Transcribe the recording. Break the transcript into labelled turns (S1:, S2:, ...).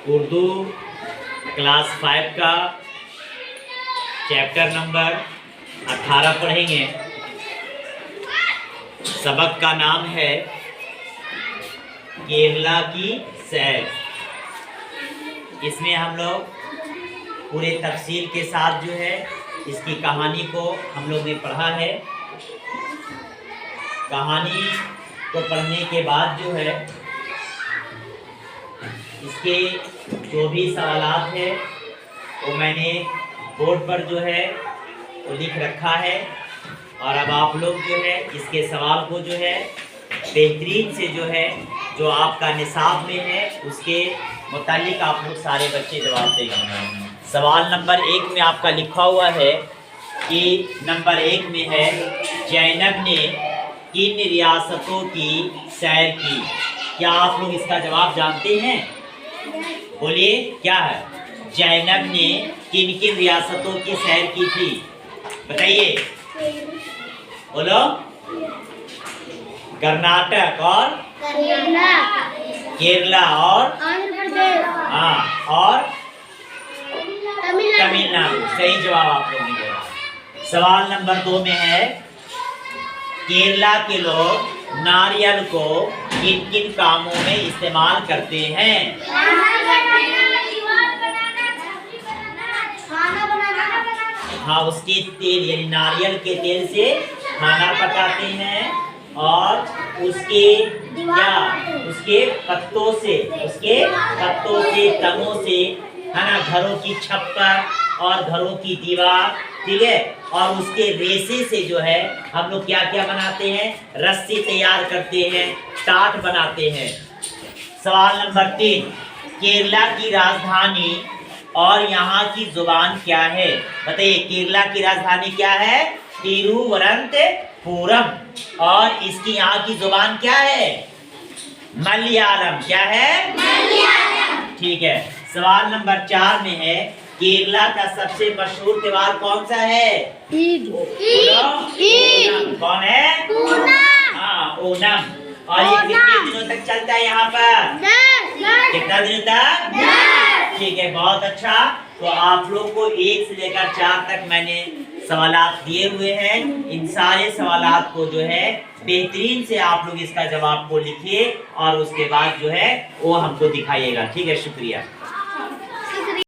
S1: Urdu class 5 का chapter number 18 पढ़ेंगे। सबक का नाम है केरला की सैर। इसमें हम लोग पूरे तफसील के साथ जो है इसकी कहानी को हम लोग ने पढ़ा है। कहानी को पढ़ने के बाद जो है इसके जो भी सवालात है वो मैंने बोर्ड पर जो है वो लिख रखा है, और अब आप लोग जो है इसके सवाल को जो है बेहतरीन से जो है जो आपका निसाब में है उसके मुतालिक आप लोग सारे बच्चे जवाब देंगे। सवाल नंबर 1 में आपका लिखा हुआ है कि नंबर 1 में है जैनब ने किन रियासतों की सैर की। क्या आप लोग इसका जवाब जानते हैं? बोलिए क्या है? जैनब ने किन किन रियासतों की सैर की थी, बताइए। बोलो। कर्नाटक और केरला और हाँ और तमिलनाडु। सही जवाब आप लोगों ने दिया। सवाल नंबर 2 में है केरला के लोग नारियल को किन किन कामों में इस्तेमाल करते हैं? हाँ, उसके तेल यानी नारियल के तेल से खाना पकाते हैं, और उसके पत्तों से तनों से है ना घरों की छप्पर और घरों की दीवार, ठीक है, और उसके रेशे से जो है हम लोग क्या क्या बनाते हैं? रस्सी तैयार करते हैं, टाट बनाते हैं। सवाल नंबर 3 केरला की राजधानी और यहाँ की जुबान क्या है? बताइए। केरला की राजधानी क्या है? तिरुवनंतपुरम। और इसकी यहाँ की जुबान क्या है? मलयालम। क्या है? मलयालम। ठीक है। सवाल नंबर 4 में है केरला का सबसे मशहूर त्योहार कौन सा है? ईद। कौन है? हाँ, ओणम। और ये कितने दिनों तक चलता है यहाँ पर? 10। कितना दिनों तक? ठीक है, बहुत अच्छा। तो आप लोग को 1 से लेकर 4 तक मैंने सवालात दिए हुए हैं। इन सारे सवालात को जो है बेहतरीन से आप लोग इसका जवाब को लिखिए और उसके बाद जो है वो हमको दिखाइएगा। ठीक है, शुक्रिया।